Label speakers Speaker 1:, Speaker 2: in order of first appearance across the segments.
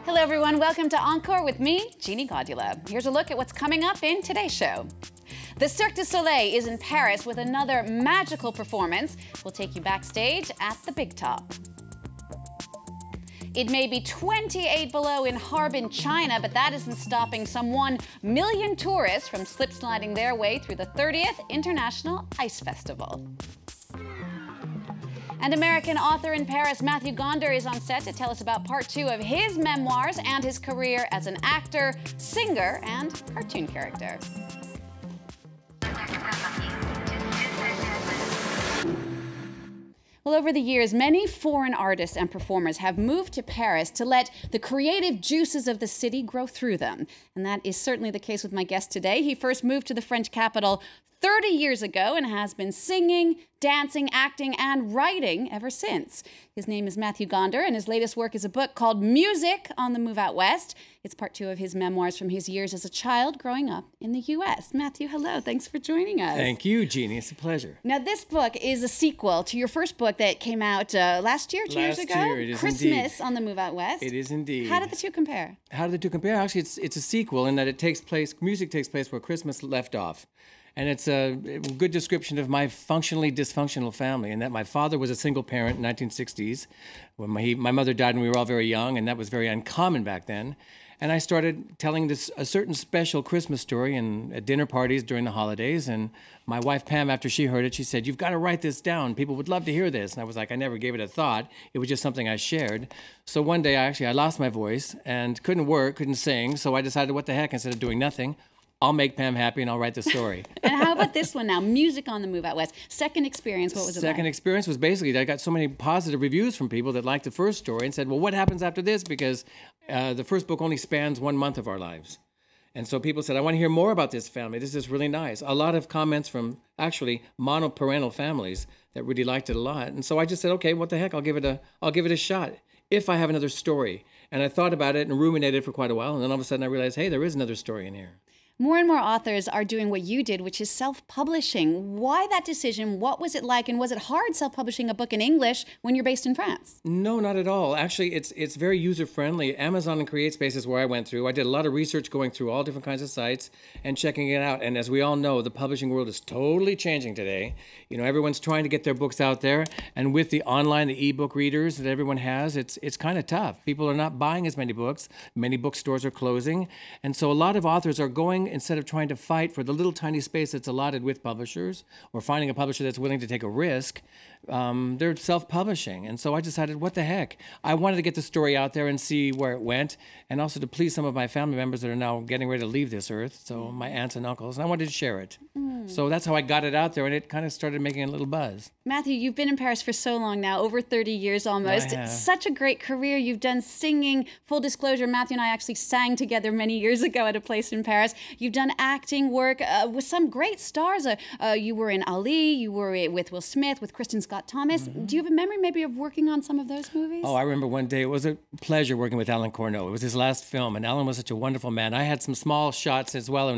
Speaker 1: Hello everyone, welcome to Encore with me, Genie Godula. Here's a look at what's coming up in today's show. The Cirque du Soleil is in Paris with another magical performance. We'll take you backstage at the Big Top. It may be 28 below in Harbin, China, but that isn't stopping some 1 million tourists from slip-sliding their way through the 30th International Ice Festival. And American author in Paris, Matthew Gonder, is on set to tell us about part 2 of his memoirs and his career as an actor, singer, and cartoon character. Well, over the years, many foreign artists and performers have moved to Paris to let the creative juices of the city grow through them. And that is certainly the case with my guest today. He first moved to the French capital 30 years ago and has been singing, dancing, acting, and writing ever since. His name is Matthew Gonder, and his latest work is a book called Music on the Move Out West. It's part 2 of his memoirs from his years as a child growing up in the U.S. Matthew, hello. Thanks for joining us.
Speaker 2: Thank you, Jeannie. It's a pleasure.
Speaker 1: Now, this book is a sequel to your first book that came out last year, 2 years ago?
Speaker 2: Last year, it is
Speaker 1: Christmas
Speaker 2: indeed.
Speaker 1: on the Move Out West.
Speaker 2: It is indeed.
Speaker 1: How did the two compare?
Speaker 2: How do the two compare? Actually, it's a sequel in that it takes place, music takes place where Christmas left off. And it's a good description of my functionally dysfunctional family, in that my father was a single parent in the 1960s. When my mother died when we were all very young, and that was very uncommon back then. And I started telling a certain special Christmas story at dinner parties during the holidays. And my wife, Pam, after she heard it, she said, "You've got to write this down. People would love to hear this." And I was like, I never gave it a thought. It was just something I shared. So one day, I lost my voice and couldn't sing. So I decided, what the heck, instead of doing nothing, I'll make Pam happy and I'll write the story.
Speaker 1: And how about this one now? Music on the Move Out West. Second experience, what was it like?
Speaker 2: Second experience was basically, I got so many positive reviews from people that liked the first story and said, well, what happens after this? Because the first book only spans 1 month of our lives. And so people said, I want to hear more about this family. This is really nice. A lot of comments from actually monoparental families that really liked it a lot. And so I just said, okay, what the heck? I'll give it a shot if I have another story. And I thought about it and ruminated for quite a while. And then all of a sudden I realized, hey, there is another story in here.
Speaker 1: More and more authors are doing what you did, which is self-publishing. Why that decision? What was it like? And was it hard self-publishing a book in English when you're based in France?
Speaker 2: No, not at all. Actually, it's very user-friendly. Amazon and CreateSpace is where I went through. I did a lot of research going through all different kinds of sites and checking it out. And as we all know, the publishing world is totally changing today. You know, everyone's trying to get their books out there. And with the online, the ebook readers that everyone has, it's kind of tough. People are not buying as many books. Many bookstores are closing. And so a lot of authors are going, instead of trying to fight for the little tiny space that's allotted with publishers or finding a publisher that's willing to take a risk, they're self-publishing. And so I decided, what the heck? I wanted to get the story out there and see where it went, and also to please some of my family members that are now getting ready to leave this earth, so my aunts and uncles, and I wanted to share it. So that's how I got it out there, and it kind of started making a little buzz.
Speaker 1: Matthew, you've been in Paris for so long now, over 30 years almost.
Speaker 2: I have.
Speaker 1: Such a great career. You've done singing. Full disclosure, Matthew and I actually sang together many years ago at a place in Paris. You've done acting work with some great stars. You were in Ali, you were with Will Smith, with Kristen Scott Thomas. Do you have a memory maybe of working on some of those movies? Oh,
Speaker 2: I remember one day, it was a pleasure working with Alan Corneau. It was his last film, and Alan was such a wonderful man. I had some small shots as well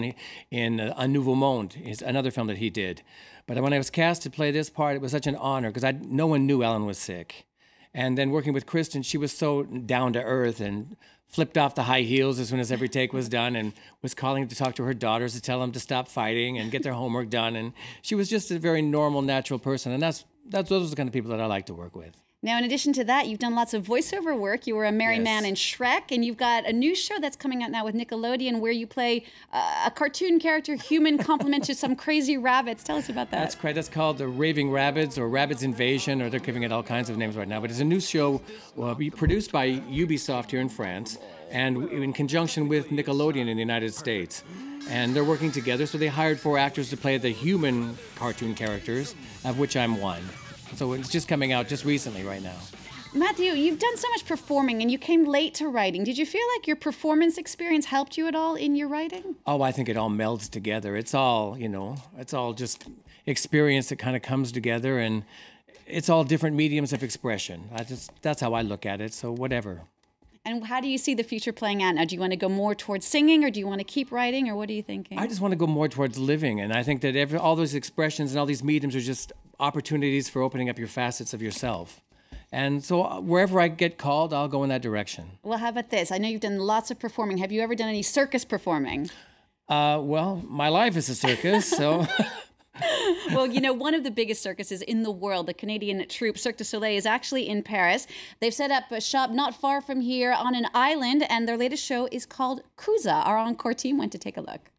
Speaker 2: in Un Nouveau Monde, is another film that he did. But when I was cast to play this part, it was such an honor, because no one knew Alan was sick. And then working with Kristen, she was so down to earth and flipped off the high heels as soon as every take was done, and was calling to talk to her daughters to tell them to stop fighting and get their homework done. And she was just a very normal, natural person. And those are the kind of people that I like to work with.
Speaker 1: Now, in addition to that, you've done lots of voiceover work. You were a merry
Speaker 2: Yes.
Speaker 1: man in Shrek, and you've got a new show that's coming out now with Nickelodeon where you play a cartoon character, human complement to some crazy rabbits. Tell us about that.
Speaker 2: That's correct. That's called the Raving Rabbids or Rabbids Invasion, or they're giving it all kinds of names right now. But it's a new show produced by Ubisoft here in France and in conjunction with Nickelodeon in the United States. And they're working together, so they hired 4 actors to play the human cartoon characters, of which I'm one. So it's just coming out just recently right now.
Speaker 1: Matthew, you've done so much performing and you came late to writing. Did you feel like your performance experience helped you at all in your writing?
Speaker 2: Oh, I think it all melds together. It's all, it's all just experience that kind of comes together, and it's all different mediums of expression. That's how I look at it, so whatever.
Speaker 1: And how do you see the future playing out now? Do you want to go more towards singing, or do you want to keep writing, or what are you thinking?
Speaker 2: I just want to go more towards living, and I think that all those expressions and all these mediums are just opportunities for opening up your facets of yourself. And so wherever I get called, I'll go in that direction.
Speaker 1: Well, how about this? I know you've done lots of performing. Have you ever done any circus performing?
Speaker 2: Well, my life is a circus, so...
Speaker 1: Well, you know, one of the biggest circuses in the world, the Canadian troupe Cirque du Soleil, is actually in Paris. They've set up a shop not far from here on an island, and their latest show is called Kuza. Our Encore team went to take a look.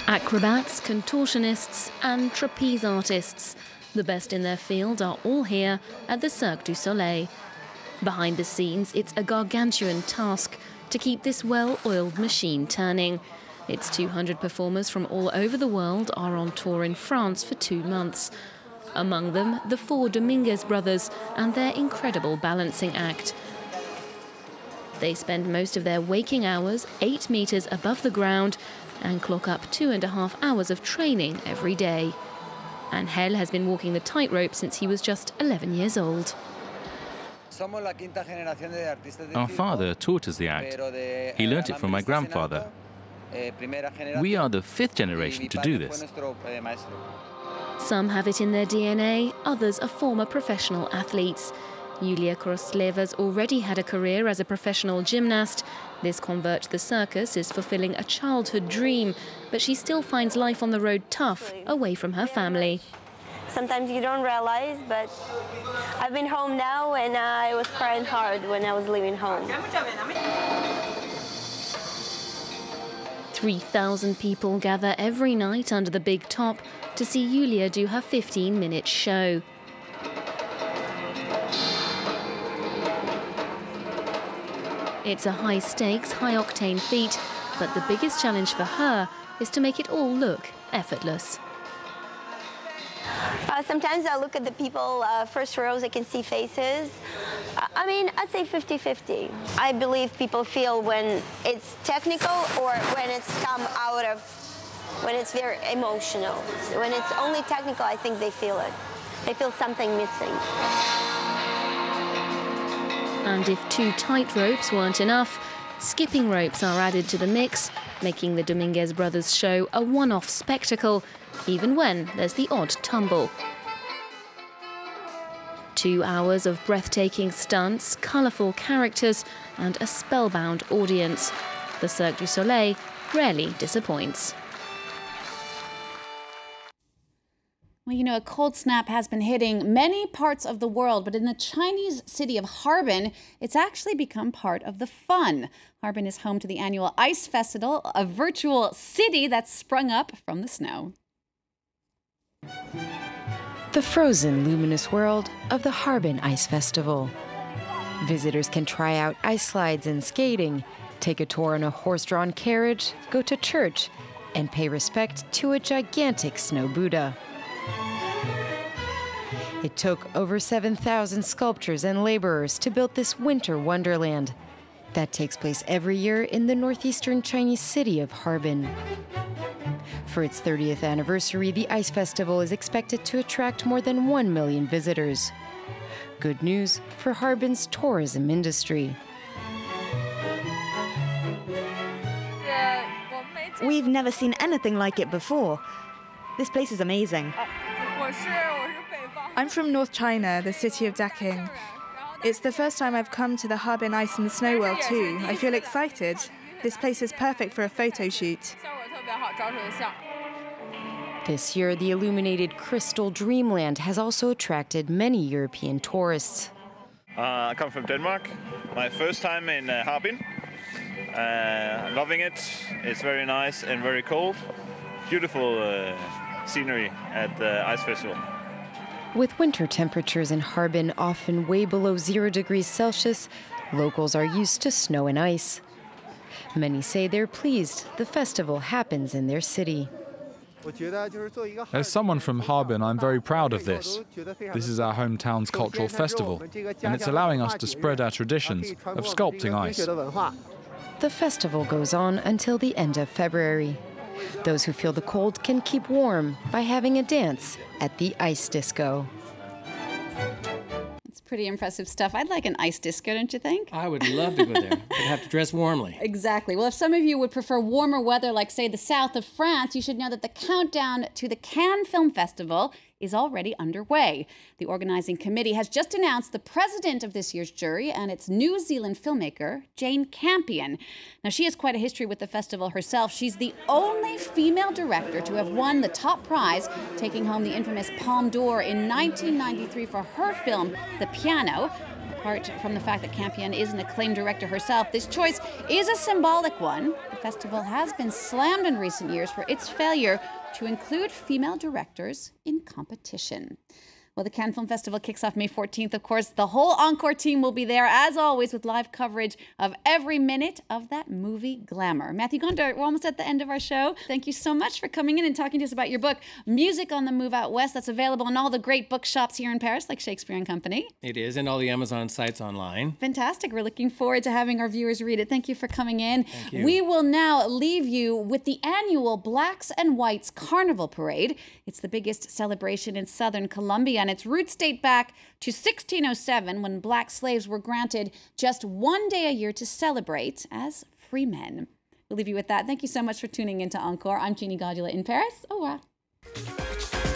Speaker 3: Acrobats, contortionists and trapeze artists, the best in their field, are all here at the Cirque du Soleil. Behind the scenes, it's a gargantuan task to keep this well-oiled machine turning. Its 200 performers from all over the world are on tour in France for 2 months. Among them, the 4 Dominguez brothers and their incredible balancing act. They spend most of their waking hours 8 meters above the ground and clock up 2.5 hours of training every day. Angel has been walking the tightrope since he was just 11 years old.
Speaker 4: Our father taught us the act. He learnt it from my grandfather. We are the 5th generation to do this.
Speaker 3: Some have it in their DNA, others are former professional athletes. Yulia Korostleva's already had a career as a professional gymnast. This convert to the circus is fulfilling a childhood dream, but she still finds life on the road tough, away from her family.
Speaker 5: Sometimes you don't realize, but I've been home now and I was crying hard when I was leaving home.
Speaker 3: 3,000 people gather every night under the big top to see Yulia do her 15-minute show. It's a high-stakes, high-octane feat, but the biggest challenge for her is to make it all look effortless.
Speaker 5: Sometimes I look at the people, first rows, I can see faces. I mean, I'd say 50-50. I believe people feel when it's technical or when it's come out of, when it's very emotional. When it's only technical, I think they feel it. They feel something missing.
Speaker 3: And if 2 tight ropes weren't enough, skipping ropes are added to the mix, making the Dominguez brothers show a one-off spectacle, even when there's the odd tumble. 2 hours of breathtaking stunts, colourful characters, and a spellbound audience. The Cirque du Soleil rarely disappoints.
Speaker 1: Well, you know, a cold snap has been hitting many parts of the world, but in the Chinese city of Harbin, it's actually become part of the fun. Harbin is home to the annual Ice Festival, a virtual city that's sprung up from the snow.
Speaker 6: The frozen, luminous world of the Harbin Ice Festival. Visitors can try out ice slides and skating, take a tour in a horse-drawn carriage, go to church, and pay respect to a gigantic snow Buddha. It took over 7,000 sculptors and laborers to build this winter wonderland that takes place every year in the northeastern Chinese city of Harbin. For its 30th anniversary, the Ice Festival is expected to attract more than 1 million visitors. Good news for Harbin's tourism industry.
Speaker 7: We've never seen anything like it before. This place is amazing.
Speaker 8: I'm from North China, the city of Daking. It's the first time I've come to the Harbin Ice and Snow World too. I feel excited. This place is perfect for a photo shoot.
Speaker 6: This year, the illuminated crystal dreamland has also attracted many European tourists.
Speaker 9: I come from Denmark. My first time in Harbin. Loving it. It's very nice and very cold. Beautiful scenery at the Ice Festival.
Speaker 6: With winter temperatures in Harbin often way below 0 degrees Celsius, locals are used to snow and ice. Many say they're pleased the festival happens in their city.
Speaker 10: As someone from Harbin, I'm very proud of this. This is our hometown's cultural festival, and it's allowing us to spread our traditions of sculpting ice.
Speaker 6: The festival goes on until the end of February. Those who feel the cold can keep warm by having a dance at the ice disco.
Speaker 1: It's pretty impressive stuff. I'd like an ice disco, don't you think?
Speaker 2: I would love to go there. I'd have to dress warmly.
Speaker 1: Exactly. Well, if some of you would prefer warmer weather, like, say, the south of France, you should know that the countdown to the Cannes Film Festival is already underway. The organizing committee has just announced the president of this year's jury, and it's New Zealand filmmaker Jane Campion. Now, she has quite a history with the festival herself. She's the only female director to have won the top prize, taking home the infamous Palme d'Or in 1993 for her film, The Piano. Apart from the fact that Campion is an acclaimed director herself, this choice is a symbolic one. The festival has been slammed in recent years for its failure to include female directors in competition. Well, the Cannes Film Festival kicks off May 14th, of course. The whole Encore team will be there, as always, with live coverage of every minute of that movie glamour. Matthew Gonder, we're almost at the end of our show. Thank you so much for coming in and talking to us about your book, Music on the Move Out West. That's available in all the great bookshops here in Paris, like Shakespeare & Company.
Speaker 2: It is, and all the Amazon sites online.
Speaker 1: Fantastic. We're looking forward to having our viewers read it. Thank you for coming in.
Speaker 2: Thank you.
Speaker 1: We will now leave you with the annual Blacks and Whites Carnival Parade. It's the biggest celebration in southern Colombia, and its roots date back to 1607, when black slaves were granted just one day a year to celebrate as free men. We'll leave you with that. Thank you so much for tuning into Encore. I'm Genie Godula in Paris. Au revoir.